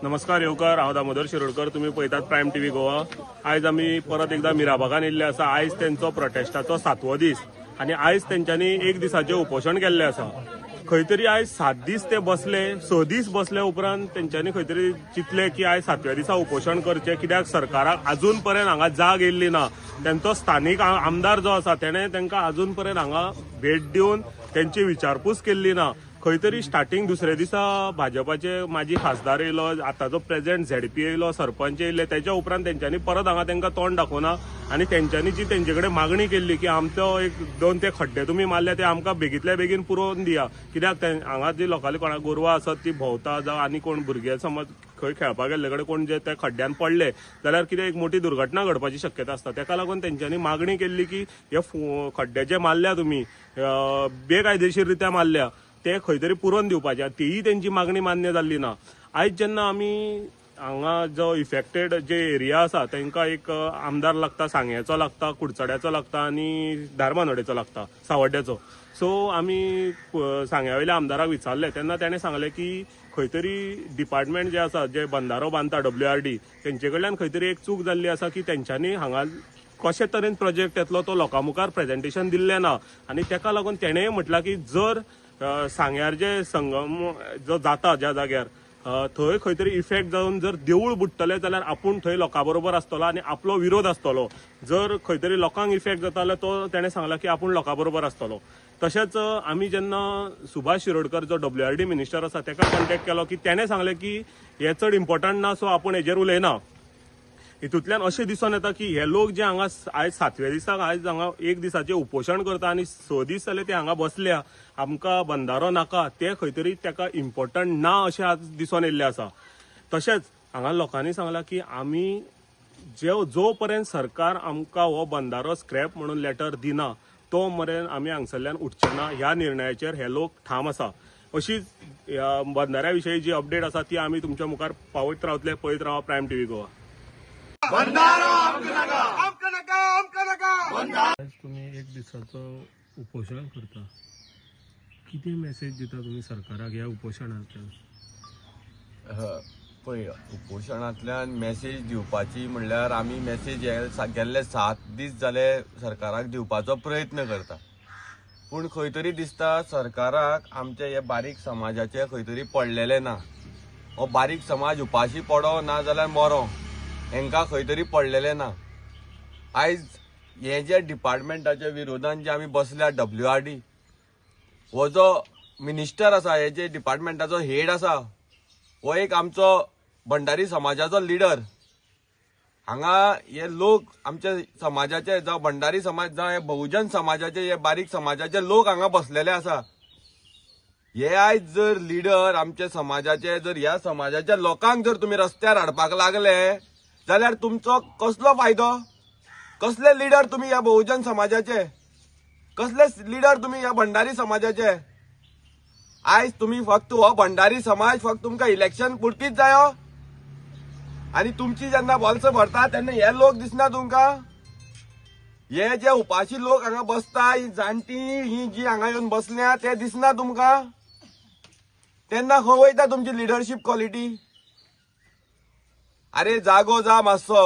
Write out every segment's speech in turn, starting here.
नमस्कार येवकार, हांव दामोदर शिरोडकर. तुम्ही पळयतात प्रायम टीव्ही गोवा. आयज आमी परत एकदा मिराबागान येयल्ले आसा. आयज तेंचो प्रोटेस्टाचो 7वो दीस आनी आयज तेंच्यांनी एक दिसाचें उपोशण केल्लें आसा. खंय तरी आयज 7 दीस ते बसले, 6 दीस बसले उपरांत तेंच्यांनी खंय तरी चिंतले की आयज 7व्या दिसा उपोशण करचें, कित्याक सरकाराक अजून पर्यंत हांगा जाग येयल्ली ना. तेंचो स्थानीक आमदार जो आसा तेणें तांकां अजून पर्यंत हांगा भेट दिवन तेंची विचारपूस केल्ली ना. खंय तरी स्टार्टिंग दुसऱ्या दिसा भाजपाचे माजी खासदार येयलो, आतांचो प्रेसिडेंट झेडपी येयलो, सरपंच येयले, त्याच्या उपरांत तेंच्यांनी परत हांगा तांकां तोंड दाखोवना. आनी तेंच्यांनी जी तेंचे कडेन मागणी केल्ली की आमचो एक 2 ते खड्डे तुमी मारले ते आमकां बेगींतल्या बेगीन पुरोवन दिया, कित्याक हांगा जी लोकांली कोणा गोरवां आसत ती भोंवता जावं आनी कोण भुरगे समज खंय खेळपाक गेल्ले कडेन कोण जे त्या खड्ड्यान पडले जाल्यार कितें एक मोठी दुर्घटना घडपाची शक्यता आसता. ताका लागून तेंच्यांनी मागणी केल्ली की हे खड्डे जे मारल्या तुमी बेकायदेशीररित्या मारल्या ते खंय तरी पुरोवन दिवपाचे. तीय तेंची मागणी मान्य जाल्ली ना. आयज जेन्ना आमी हांगा जो इफेक्टेड जे एरिया आसा तांकां एक आमदार लागता, सांग्याचो लागता, कुडचड्याचो लागता आनी धारबांदोडेचो लागता, सावड्ड्याचो. सो आमी सांग्या वयल्या आमदाराक विचारले तेन्ना ताणें सांगलें की खंय तरी डिपार्टमेंट जे आसा जे बंधारो बांदता WRD तेंचे कडल्यान खंय तरी एक चूक जाल्ली आसा की तेंच्यांनी हांगा कशे तरेन प्रोजेक्ट येतलो तो लोकां मुखार प्रेजेंटेशन दिल्लें ना. आनी ताका लागून तेणेंय म्हटलां की जर सांग्यार जे संगम जो जाता ज्या जाग्यार थंय खंय तरी इफेक्ट जावन जर देवूळ बुडटले जाल्यार आपूण थंय लोकां बरोबर आसतलो आनी आपलो विरोध आसतलो. जर खंय तरी लोकांक इफेक्ट जाता जाल्यार तो ताणें सांगला की आपूण लोकां बरोबर आसतलो. तशेंच आमी जेन्ना सुभाष शिरोडकर जो WRD मिनिस्टर आसा ताका कॉन्टेक्ट केलो की तेणें सांगलें की हे चड इम्पॉर्टंट ना सो आपूण हेजेर उलयना. हितूंतल्यान अशें दिसून येता की हे लोक जे हांगा आयज 7व्या दिसाक आयज हांगा एक दिसाचें उपोशण करता आनी 6 दीस जाले ते हांगा बसल्या, आमकां बंधारो नाका, ते खंय तरी ताका इम्पॉर्टंट ना अशें आज दिसून येयल्लें आसा. तशेंच हांगा लोकांनी सांगलां की आमी जो पर्यंत सरकार आमकां हो बंधारो स्क्रॅप म्हणून लेटर दिना तो पर्यंत आमी हांगसरल्यान उठचे ना. ह्या निर्णयाचेर हे लोक ठाम आसा. अशीच ह्या बंधाऱ्या विशयी जी अपडेट आसा ती आमी तुमच्या मुखार पावयत रावतले. पळयत रावा प्रायम टीव्ही गोवा. आज तुम्ही एक दिसाचं उपोषण करता, किती मेसेज दिता तुम्ही सरकाराक ह्या उपोषणांतल्यान? पळय, उपोशणांतल्यान मेसेज दिवपाची म्हणल्यार आमी मेसेज गेल्ले 7 दीस जाले सरकाराक दिवपाचो प्रयत्न करता. पूण खंय तरी दिसता सरकाराक आमचे हे बारीक समाजाचे खंय तरी पडलेले ना. हो बारीक समाज उपाशी पडो ना जाल्यार मरो हेंकां खंय तरी पडलेले ना. आयज हे जे डिपार्टमेंटाच्या विरोधान जे आमी बसल्या WRD, हो जो मिनिस्टर आसा, हे जे डिपार्टमेंटाचो हेड आसा, हो एक आमचो भंडारी समाजाचो लिडर. हांगा हे लोक आमच्या समाजाचे जावं भंडारी समाज जावं हे बहुजन समाजाचे हे बारीक समाजाचे लोक हांगा बसलेले आसा. हे आयज जर लिडर आमच्या समाजाचे जर ह्या समाजाच्या लोकांक जर तुम्ही रस्त्यार हाडपाक लागले जाल्यार तुमचो कसलो फायदो? कसले लिडर तुम्ही ह्या बहुजन समाजाचे? कसले लिडर तुम्ही ह्या भंडारी समाजाचे? आयज तुम्ही फक्त हो भंडारी समाज फक्त तुमकां इलेक्शन पुरतीच जायो आणि तुमची जेन्ना बोल्स भरता तेन्ना हे लोक दिसना तुमकां? हे जे उपाशी लोक हांगा बसता, ही जाणटी ही जी हांगा येवन बसल्या ते दिसना तुमकां? तेन्ना खंय वयता तुमची लिडरशीप क्वॉलिटी? अरे जागो जा मातसो.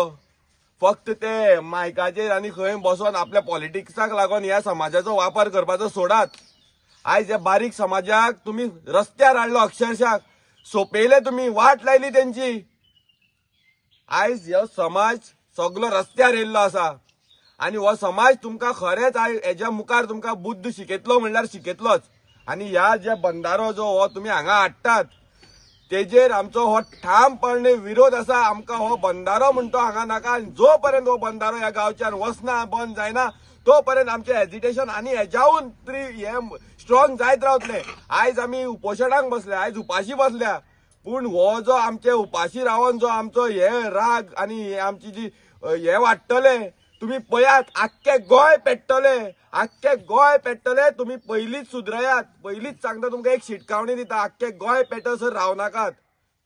फक्त ते मायकाचेर आनी खंय बसोन आपल्या पॉलिटिक्साक लागून ह्या समाजाचो वापर करपाचो सोडात. आयज ह्या बारीक समाजाक तुम्ही रस्त्यार हाडलो, अक्षरशः सोंपयले, तुम्ही वाट लायली त्यांची. आयज हो समाज सगळो रस्त्यार येयल्लो आसा आणि हो समाज तुमकां खरेंच हेच्या मुखार तुमकां बुद्ध शिकयतलो म्हणल्यार शिकयतलोच. आणि ह्या जे बंधारो जो हो तुम्ही हांगा हाडटात तेजेर आमचो हो ठामपणे विरोध आसा. आमकां हो बंधारो म्हणतो हांगा नाका. जो पर्यंत हो बंधारो ह्या गांवच्यान वचना, बंद जायना, तो पर्यंत आमचे हेजिटेशन आणि हेच्याहून तरी हे स्ट्रॉंग जायत रावतले. आयज आमी उपोशणाक बसले, आयज उपाशी बसल्या, पूण हो जो आमचे उपाशी रावन जो आमचो हे राग आणि आमची जी हे वाडटले तुम्ही पळयात. आख्खे गोंय पेट्टले, आख्खे गोंय पेट्टले. तुम्ही पयलीच सुधरयात. पयलीच सांगता तुमकां एक शिटकावणी दिता, आख्खे गोंय पेटसर रावनाकात.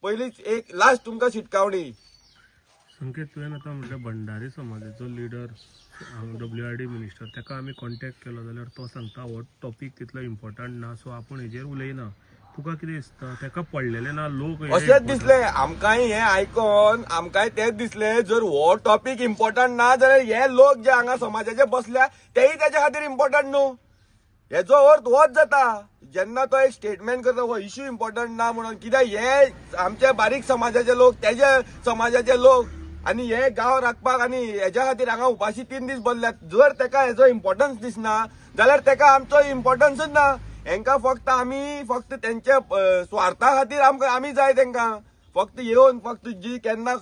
पयलीच एक लास्ट तुमकां शिटकावणी. संकेत तुवें आतां म्हटलें भंडारी समाजाचो लिडर WRD मिनिस्टर, ताका आमी कॉन्टेक्ट केलो जाल्यार तो सांगता हो टॉपीक तितलो इम्पॉर्टंट ना सो आपूण हेजेर उलयना. तुका कितें दिसता तेका पडलेले ना लोक अशेंच दिसले आमकांय हे आयकोन आमकांय तेच दिसले जर हो टॉपिक इम्पॉर्टंट ना जाल्यार हे लोक जे हांगा समाजाचे बसल्या तेही त्याच्या खातीर इम्पॉर्टंट न्हू हेचो अर्थ होच जाता जेन्ना तो एक स्टेटमेंट करता हो इश्यू इम्पॉर्टंट ना म्हणून कित्याक हे आमचे बारीक समाजाचे लोक तेजे समाजाचे लोक आणि हे गांव राखपाक आणि हेच्या खातीर हांगा उपाशी 3 दीस बसल्यात जर तेका हेचो इम्पॉर्टन्स दिसना जाल्यार तेका आमचो इम्पॉर्टन्सच ना हेंका फक्त त्यांच्या स्वार्था खातीर आमी जाय तेंका फक्त येवन फक्त जी केन्ना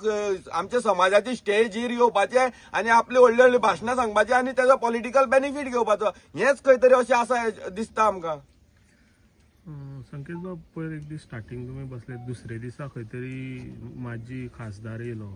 आमच्या समाजाची स्टेजीर येवपाचे आणि आपली व्हडली व्हडली भाशणां सांगपाची आणि त्याचो पॉलिटिकल बेनिफीट घेवपाचो हेच खंय तरी अशें आसा दिसता आमकां संकेत बाब पयर एक दीस स्टार्टिंग तुमी बसले दुसरे दिसा खंय तरी माजी खासदार येयलो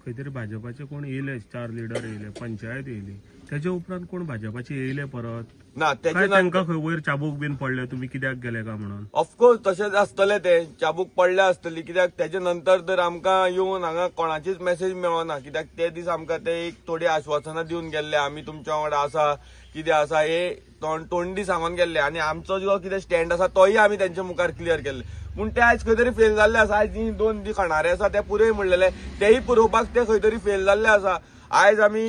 खंय तरी भाजपाचे कोण येयले 4 लिडर येयले पंचायत येयली त्याच्या उपरांत कोण भाजपाचे येयले परत ना काय तांकां खंय वयर चाबूक बीन पडले तुम्ही कित्याक गेले का म्हणून ऑफकोर्स तशेंच आसतलें ते चाबूक पडले आसतली कित्याक तेजे नंतर तर आमकां येवन हांगा कोणाचीच मेसेज मेळना कित्याक ते दीस आमकां ते एक थोडी आश्वासनां दिवन गेल्ले आमी तुमच्या वांगडा आसा कितें आसा हे तोंडी सांगून गेल्ले आनी आमचो जो कितें स्टँड आसा तोय आमी तेंच्या मुखार क्लियर केल्ले पूण ते आयज खंय तरी फेल जाल्ले आसा आयज 2 खणारे आसा ते पुरय म्हणलेले तेही पुरोवपाक ते खंय तरी फेल जाल्ले आसा आयज आमी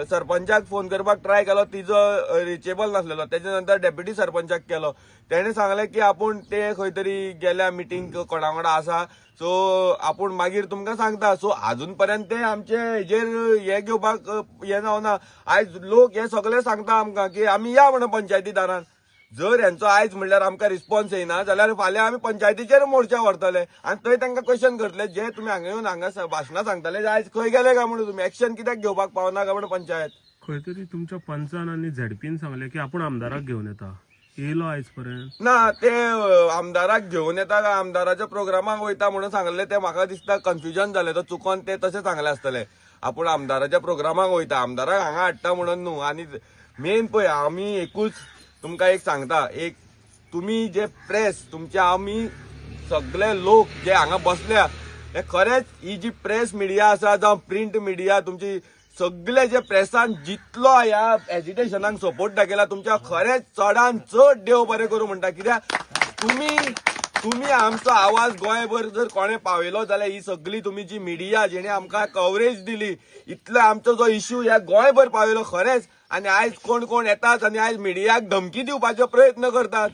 सरपंचाक फोन करपाक ट्राय केलो तिजो रिचेबल नासलेलो त्याच्या नंतर डेप्युटी सरपंचाक केलो तेणे सांगले की आपूण ते खंय तरी गेल्या मिटींग कोणा वांगडा आसा सो आपूण मागीर तुमकां सांगता सो अजून पर्यंत ते आमचे हेजेर हे घेवपाक हे जावना आयज लोक हे सगळे सांगता आमकां की आमी या म्हणून पंचायती दारान जर यांचो आयज म्हणल्यार आमकां रिस्पॉन्स येना जाल्यार फाल्यां आमी पंचायतीचेर मोर्चा व्हरतले आनी थंय तांकां क्वेश्चन करतले जे तुमी हांगा येवन हांगा भाशणां सांगतले आयज खंय गेले काय म्हणून तुमी एक्शन कित्याक घेवपाक पावना काय म्हणून पंचायत खंय तरी तुमच्या पंचान आनी झेडपीन सांगले की आपूण आमदाराक घेवन येता येयलो आयज पर्यंत ना ते आमदाराक घेवन येता काय आमदाराच्या प्रोग्रामाक वयता म्हणून सांगले ते म्हाका दिसता कन्फ्युजन जालें तो चुकोन ते तशें सांगले आसतले आपूण आमदाराच्या प्रोग्रामाक वयता आमदाराक हांगा हाडटा म्हणून न्हू आनी मेन पळय आमी एकूच तुमकां एक सांगता एक तुम्ही जे प्रेस तुमचे आमी सगळे लोक जे हांगा बसल्या हे खरेंच ही जी प्रेस मिडिया आसा जावं प्रिंट मिडिया तुमची सगळे जे प्रेसान जितलो ह्या एजिटेशनाक सपोर्ट दाखयला तुमच्या खरेंच चडान चड देव बरें करूं म्हणटा कित्याक तुम्ही आमचो आवाज गोंयभर जर कोणें पावयलो जाल्यार ही सगळी तुमी जी मिडिया जेणे आमकां कव्हरेज दिली इतलो आमचो जो इश्यू ह्या गोंयभर पावयलो खरेंच आनी आयज कोण येतात आनी आयज मिडियाक धमकी दिवपाचो प्रयत्न करतात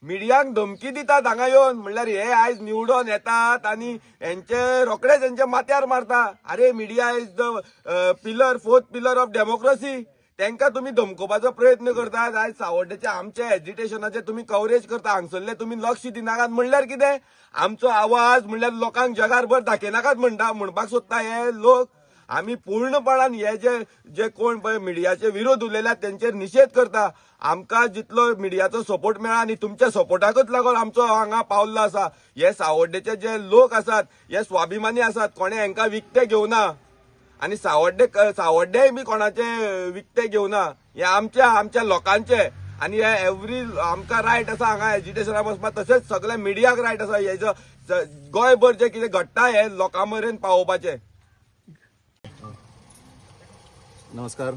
मिडियाक धमकी दितात हांगा येवन म्हणल्यार हे आयज निवडून येतात आनी हेंचे रोखडेच हेंच्या माथ्यार मारता अरे media is the fourth pillar of democracy तांकां तुम्ही धमकोवपाचो प्रयत्न करतात आयज सावड्डेच्या आमच्या एजिटेशनाचे तुम्ही कव्हरेज करता हांगसरले तुम्ही लक्ष दिनाकात म्हणल्यार कितें आमचो आवाज म्हणल्यार लोकांक जगारभर दाखयनाकात म्हणपाक सोदता हे लोक आमी पूर्णपणान हे जे कोण पळय मिडियाचे विरोध उलयल्यात तेंचेर निशेध करता आमकां जितलो मिडियाचो सपोर्ट मेळ्ळा आनी तुमच्या सपोर्टाकूच लागून आमचो हांगा पावल्लो आसा हे सावड्डेचे जे लोक आसात हे स्वाभिमानी आसात कोणे हांकां विकते घेवना आनी सावड्डेय बी कोणाचे विकते घेवना हे आमच्या लोकांचे आनी हे एवरी आमकां रायट आसा हांगा एजिटेशनाक बसपाक तशेंच सगळ्या मिडियाक रायट आसा हेजो गोंयभर जे कितें घडटा हे लोकां मेरेन पावोवपाचें नमस्कार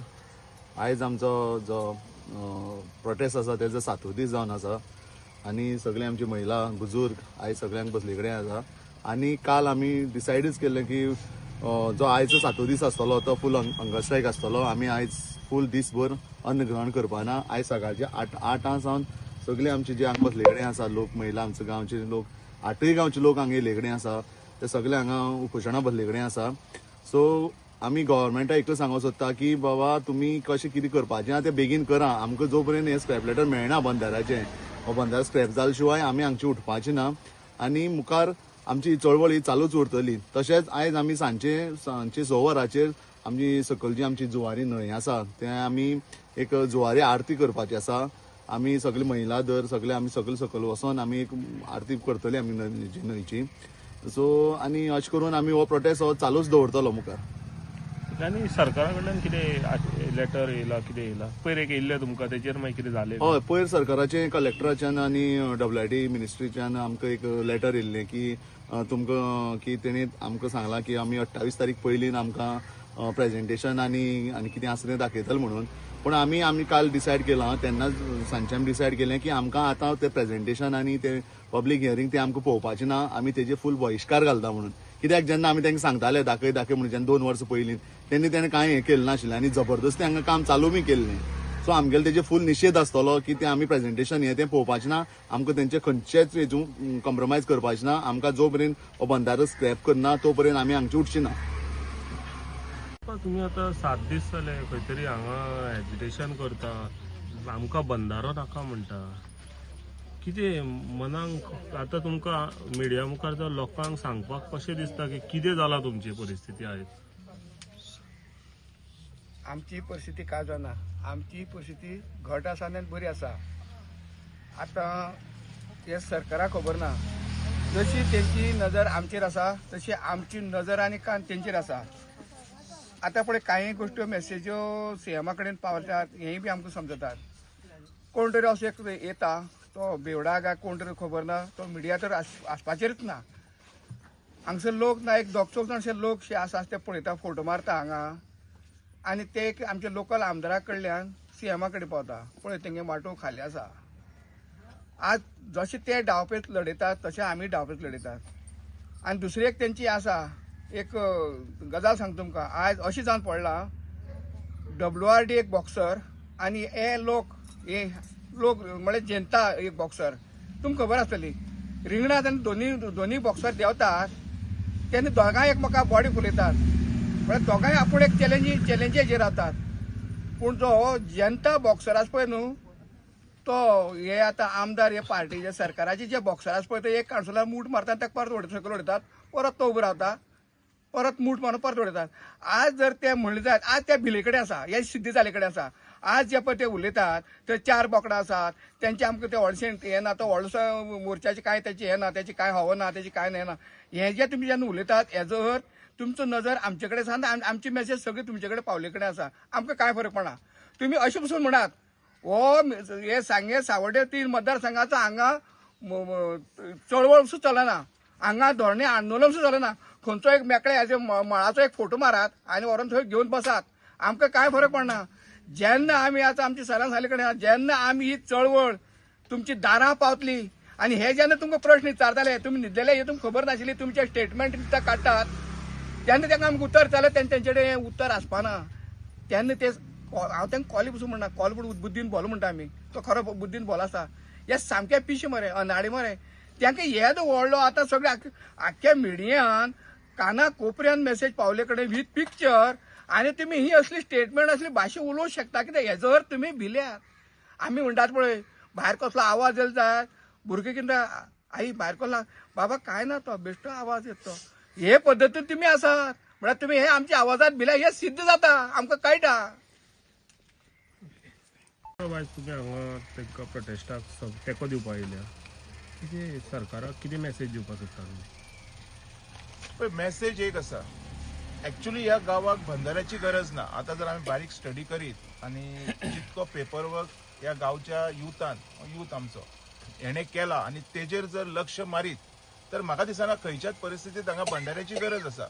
आयज आमचो जो प्रोटेस्ट आसा तेजो 7वो दीस जावन आसा आनी सगळे आमची महिला बुजुर्ग आयज सगळ्यांक बसले कडेन आसा आनी काल आमी डिसायडच केल्लें की जो आयजचो 7वो दीस आसतलो तो फूल हंगर स्ट्रायक आसतलो आमी आयज फूल दीसभर अन्न ग्रहण करपाना आयज सकाळचे 8 सावन सगळे आमचे जे हांगा बसले कडेन आसा लोक महिला आमचे गांवचे लोक 8 गांवचे लोक हांगा येयले कडेन आसा ते सगळे हांगा उपोशणां बसले कडेन आसा सो आमी गव्हर्मेंटाक एकच सांगूंक सोदता की बाबा तुमी कशें कितें करपाचें आहा तें बेगीन करा आमकां जो पर्यंत हें स्क्रॅप लेटर मेळना बंदाराचें हो बंदार स्क्रॅप जाले शिवाय आमी हांगची उठपाचें ना आनी मुखार आमची चळवळ ही चालूच उरतली तशेंच आयज आमी सांजचे 6 वरांचेर आमची सकलची आमची जुवारी न्हंय आसा तें आमी एक जुवारी आरती करपाची आसा आमी सगळे महिला दर सगळे आमी सकल वचोन आमी एक आरती करतली आमी न्हंयची सो आनी अशें करून आमी हो प्रोटेस्ट हो चालूच दवरतलो मुखार आनी सरकारा कडल्यान कितें लेटर येयला कितें येयला पयर एक येयल्लें तुमकां तेचेर मागीर कितें जालें हय पयर सरकाराचे कलेक्टराच्यान आनी WIT मिनिस्ट्रीच्यान आमकां एक लेटर येयल्लें की तुमकां की तेणी आमकां सांगलां की आमी 28 तारीख पयलीं आमकां प्रेझेंटेशन आनी कितें आसा तें दाखयतले म्हणून. पूण आमी काल डिसायड केलां, तेन्नाच सांजचे आमी डिसायड केलें की आमकां आतां तें प्रेझेंटेशन आनी तें पब्लीक हियरींग तें आमकां पळोवपाचें ना, आमी तेजे फूल बहिश्कार घालता म्हणून. कित्याक जेन्ना आमी तांकां सांगताले दाखय म्हणून जेन्ना 2 वर्सां पयलीं तेन्ना कांय हें केलें नाशिल्लें आनी जबरदस्ती हांगा काम चालू बी केल्लें. सो आमगेले तेजे फूल निशेध आसतलो की तें आमी प्रेझेंटेशन हें तें पळोवपाचें ना, आमकां तेंचे खंयचेच हेतून कॉम्प्रोमायज करपाचें ना. आमकां जो पर्यंत हो बंधारो स्क्रॅप करना तो पर्यंत आमी हांगची उठची ना. तुम्ही आता 7 दीस जाले खंय तरी हांगा एजिटेशन करता, आमकां बंधारो नाका म्हणटा. कितें मनाक आतां तुमकां मिडिया मुखार जर लोकांक सांगपाक कशें दिसता की कितें जाला तुमची परिस्थिती आयज? आमची परिस्थिती काय जाना, आमची परिस्थिती घट आसा आनी बरी आसा. आतां हे सरकाराक खबर ना, जशी तेंची नजर आमचेर आसा तशी आमची नजर आनी कान तेंचेर आसा. आतां पळय कांय गोश्टी मेसेज्यो सीएमा कडेन पावतात, हेंय बी आमकां समजतात. कोण तरी असो एक येता, तो बेवडा काय कोण तरी खबर ना, तो मिडिया तर आसपाचेरच ना. हांगसर लोक ना, एक 200 जाणशे लोक जे आसा ते पळयता, फोटो मारता हांगा, आनी ते एक आमचे लोकल आमदारा कडल्यान सीएमा कडेन पावता. पळय तेंगे वाटो खाली आसा. आज जशे ते डावपेच लडयतात तशें आमी डावपेच लडयतात. आनी दुसरी एक तेंची आसा, एक गजाल सांगता तुमकां. आयज अशें जावन पडलां, WRD एक बॉक्सर आनी हे लोक म्हणजे जेंता एक बॉक्सर, तुमकां खबर आसतली. रिंगणात आनी दोनी बॉक्सर देंवतात तेन्ना दोगांय एकमेका बॉडी फुलयतात. म्हळ्यार दोगांय आपूण एक चॅलेंजीचेर रावतात. पूण जो जेंता बॉक्सर आसा पळय न्हू, तो हे आतां आमदार हे पार्टीचे सरकाराचे जे बॉक्सर आसा पळय ते एक काणसुलार मूठ मारतात, ताका परत सकयल उडयतात, परत तो उबो रावता, परत मूठ मारून परत उडयतात. आज जर ते म्हणले जायत, आज त्या भिले कडेन आसा, हे सिद्धी जाले कडेन आसा. आज जे पळय ते उलयतात ते 4 बोकडां आसात, तेंचे आमकां ते व्हडशें हें ना, तो व्हडलोसो मोर्चाचे कांय तेचे हें ना, तेची कांय हवो ना, तेची कांय हें ना. हें जे तुमी जेन्ना उलयतात हेजर तुमचो नजर आमचे कडेन आसा आनी आमची मेसेज सगळी तुमचे कडेन पावले कडेन आसा. आमकां कांय फरक पडना. तुमी अशें पसून म्हणात, हो हे सांगे सावड्डे 3 मतदारसंघाचो हांगा चळवळ सुद्दां चलना, हांगा धोरणे आंदोलन सुद्दां चलना. खंयचो एक मेकळे हेजो मळाचो एक फोटो मारात आनी व्हरून थंय घेवन बसात, आमकां कांय फरक पडना. जेन्ना आमी आतां आमची सरां साली कडेन जेन्ना आमी ही चळवळ तुमची दारां पावतली आनी हे जेन्ना तुमकां प्रश्न विचारताले, तुमी न्हिदलेले हे तुमकां खबर नाशिल्ली, तुमचे स्टेटमेंट काडटात तेन्ना तांकां आमकां उत्तर जालें, तेन्ना तेंचे कडेन उत्तर आसपाना. तेन्ना ते हांव तांकां कॉली पसून म्हणना, कॉल पूण बुद्दीन बोल म्हणटा आमी, तो खरो बुद्दीन बोल आसा. हे सामके पिशे मरे, अनाडे मरे. तांकां येद व्हडलो आतां सगळे आख्ख्या मिडियान काना कोपऱ्यान मेसेज पावले कडेन विथ पिक्चर, आनी तुमी ही असली स्टेटमेंट असली भाशा उलोवंक शकता कितें? हेजर तुमी भिल्यात. आमी म्हणटात पळय भायर कसलो आवाज येयलो जाय, भुरगे कितें आई भायर कसलो बाबा काय ना, तो बेश्टो आवाज येतो. हे पद्दतीन तुमी आसात म्हळ्यार तुमी हे आमच्या आवाजात भिल्या, हे सिद्ध जाता, आमकां कळटा. आयज तुमी हांगा तांकां प्रोटेस्टाक तेंको दिवपाक येयल्या, कितें सरकाराक कितें मेसेज दिवपाक सोदता तुमी? पण मेसेज एक आसा, ॲक्च्युली ह्या गावाक बंधाऱ्याची गरज ना. आता जर आमी बारीक स्टडी करीत आनी जितको पेपर वर्क ह्या गांवच्या यूथ आमचो हेणे केला आनी तेजेर जर लक्ष मारीत तर म्हाका दिसना खंयच्याच परिस्थितीत हांगा बंधाऱ्याची गरज आसा.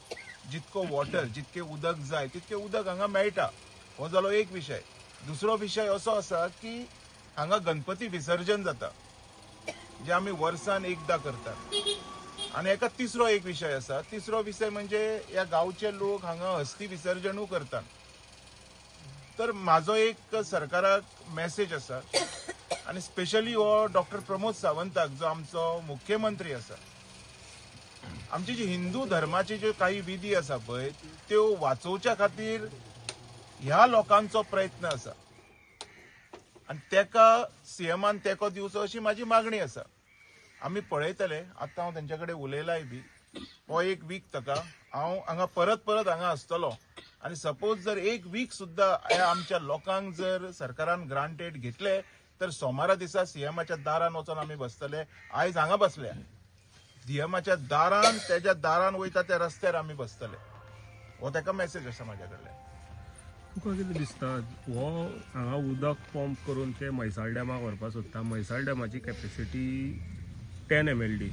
जितको वॉटर, जितके उदक जाय तितके उदक हांगा मेळटा. हो जालो एक विशय. दुसरो विशय असो आसा की हांगा गणपती विसर्जन जाता, जे आमी वर्सान एकदां करतात. आनी एका तिसरो एक विशय आसा. तिसरो विशय म्हणजे ह्या गांवचे लोक हांगा हस्ती विसर्जनूय करतात. तर म्हाजो एक सरकाराक मेसेज आसा, आनी स्पेशली हो डॉक्टर प्रमोद सावंताक, जो आमचो मुख्यमंत्री आसा, आमची जी हिंदू धर्माचे जे काही विधी आसा पळय त्यो वाचोवच्या खातीर ह्या लोकांचो प्रयत्न आसा आनी तेका सीएमान तेंको दिवचो अशी म्हाजी मागणी आसा. आमी पळयतले, आतां हांव तेंच्या कडेन उलयलाय बी. हो एक वीक ताका हांव हांगा परत हांगा आसतलो आनी सपोज जर एक वीक सुद्दां ह्या आमच्या लोकांक जर सरकारान ग्रांटेड घेतले तर सोमारा दिसा सीएमाच्या दारान वचून आमी बसतले. आयज हांगा बसल्या, सीएमाच्या दारान, तेज्या दारान वयता त्या रस्त्यार आमी बसतले. हो ताका मेसेज आसा म्हाज्या कडल्यान. तुका कितें दिसता, हो हांगा उदक पंप करून ते म्हैसाळ डॅमाक व्हरपाक सोदता? म्हैसाळ डॅमाची कॅपेसिटी 10 MLD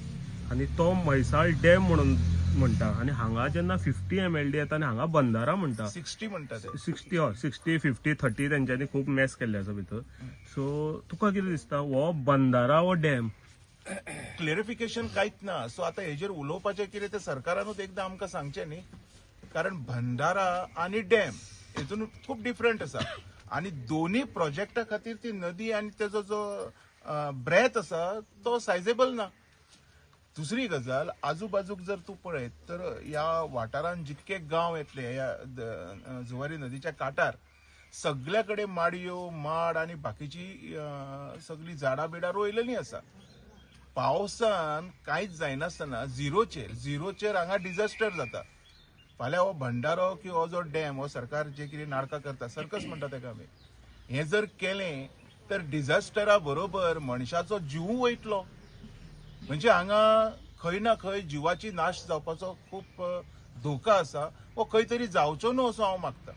आनी तो म्हैसाळ डॅम म्हणून म्हणटा आणि हांगा जेन्ना 50 MLD येता आणि हांगा बंधारा म्हणटा 60 म्हणतात ते 60 50 30 तेंच्यांनी खूब मॅस केल्ले आसा भितर. सो तुका कितें दिसता हो बंधारा हो डॅम क्लिअरिफिकेशन कांयच ना. सो आता हेजेर उलोवपाचें कितें ते सरकारानूच एकदां आमकां सांगचें न्ही. कारण भंडारा आनी डॅम हेतून खूब डिफरंट आसा आणि दोन्ही प्रोजेक्टा खातीर ती नदी आणि तेजो जो ब्रेथ आसा तो सायजेबल ना. दुसरी गजाल, आजूबाजूक जर तूं पळयत तर ह्या वाठारांत जितके गांव येतले ह्या जुवारी नदीच्या कांठार सगळ्या कडेन माडयो माड आणि बाकीची सगळी झाडां रोयलेली आसा. पावसान कांयच जायनासतना झिरोचेर हांगा डिझास्टर जाता. फाल्यां हो भंडारो की हो जो डॅम हो सरकार जे कितें नाटकां करता, सर्कस म्हणटा तेका आमी, हें जर केलें तर डिझास्टरा बरोबर मनशाचो जीव वयतलो. म्हणजे हांगा खंय ना खंय जिवाची नाश जावपाचो खूब धोका आसा. हो खंय तरी जावचो न्हू असो हांव मागता.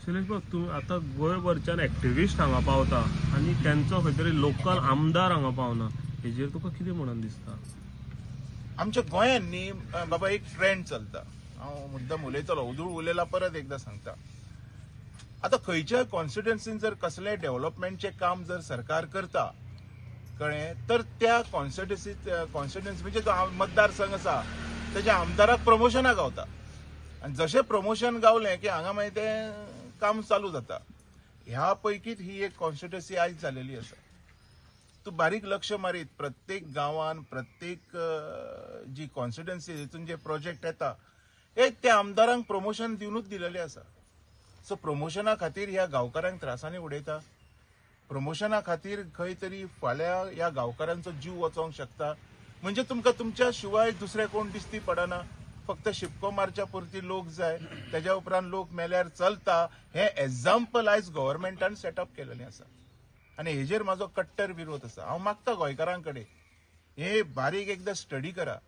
शैलेश भाऊ, तूं आतां गोंयभरच्यान एक्टिविस्ट हांगा पावता आणि त्यांचो खंय तरी लोकल आमदार हांगा पावना, हेजेर तुका कितें म्हणून दिसता? आमच्या गोंयांत न्ही बाबा एक ट्रेंड चलता. हांव मुद्दाम उलयतलो, उदूळ उलयला परत एकदां सांगता. आता खंयच्याय कॉन्स्टिट्युएन्सीन जर कसलेंय डेव्हलपमेंटचे काम जर सरकार करता कळ्ळें, तर त्या कॉन्स्टिट्युएन्सी म्हणजे जो मतदारसंघ आसा त्याच्या आमदाराक प्रमोशनाक गावता. आणि जशें प्रमोशन गावलें की हांगा मागीर तें काम चालू जाता. ह्या पैकीच ही एक कॉन्स्टिट्युएन्सी आयज जालेली आसा. तूं बारीक लक्ष मारीत प्रत्येक गांवांत प्रत्येक जी कॉन्स्टिट्युएन्सी हितून जे प्रोजेक्ट येता हे त्या आमदारांक प्रमोशन दिवनूच दिलेले आसा. सो प्रमोशना खातीर ह्या गांवकारांक त्रासांनी उडयता. प्रमोशना खातीर खंय तरी फाल्यां ह्या गांवकारांचो जीव वचोंक शकता. म्हणजे तुमकां तुमच्या शिवाय दुसरे कोण दिश्टी पडना. फक्त शिपको मारच्या पुरती लोक जाय, तेज्या उपरांत लोक मेल्यार चलता, हे एक्झाम्पल आयज गव्हर्नमेंटान सेटअप केलेलें आसा. आनी हेजेर म्हाजो कट्टर विरोध आसा. हांव मागता गोंयकारां कडेन हे बारीक एकदां स्टडी करा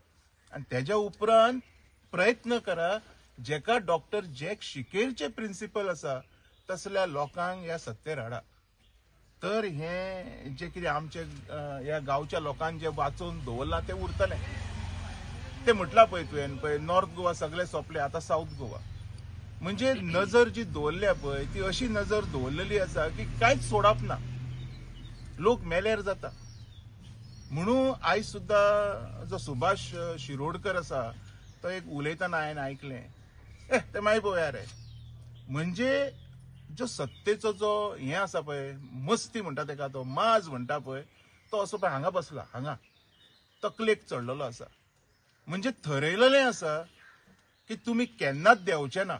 आनी तेज्या उपरांत प्रयत्न करा जेका डॉक्टर जॅक शिकेरचे प्रिन्सिपल आसा तसल्या लोकांक ह्या सत्तेर हाडा. तर हे जे कितें आमचे ह्या गांवच्या लोकांक जे वाचून दवरलां तें उरतलें. ते म्हटलां पळय तुवें पळय, नॉर्थ गोवा सगळें सोंपलें, आतां साऊथ गोवा. म्हणजे नजर जी दवरल्या पळय ती अशी नजर दवरलेली आसा की कांयच सोडप ना. लोक मेल्यार जाता. म्हणून आयज सुद्दां जो सुभाष शिरोडकर आसा तो एक उलयतना हांवें आयकलें, ते मागीर पळोवया रे. म्हणजे जो सत्तेचो जो हें आसा पळय, मस्ती म्हणटा तेका, तो माज म्हणटा पळय, तो असो पळय हांगा बसला, हांगा तकलेक चडलेलो आसा. म्हणजे थरयलेलें आसा की तुमी केन्नाच देंवचे ना,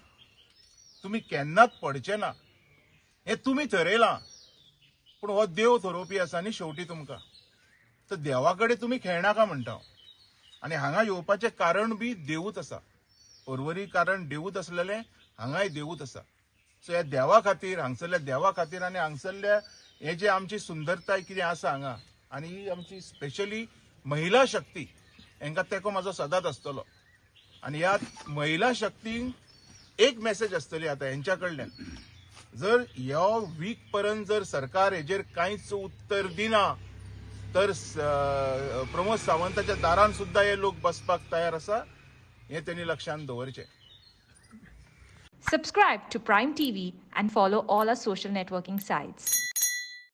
तुमी केन्नाच पडचे ना, हें तुमी थरयलां. पूण हो देव थरोवपी आसा न्ही शेवटी तुमकां, तर देवा कडेन तुमी खेळनाका म्हणटा हांव. आनी हांगा येवपाचें कारण बी देवूच आसा. पर्वरी कारण देवूच आसलेलें, हांगाय देवूच आसा. सो ह्या देवा खातीर, हांगसरल्या देवा खातीर आनी हांगसरल्या हे जे आमची सुंदरताय कितें आसा हांगा, आनी ही आमची स्पेशली महिला शक्ती, हांकां तेको म्हाजो सदांच आसतलो. आनी ह्या महिला शक्तीक एक मेसेज आसतली आतां हेंच्या कडल्यान, जर ह्यो वीक पर्यंत जर सरकार हेजेर कांयच उत्तर दिना तर प्रमोद सावंताच्या दारान सुद्दां हे लोक बसपाक तयार आसा. हे तेणी लक्षांत दवरचें. Subscribe to Prime TV and follow all our social networking sites.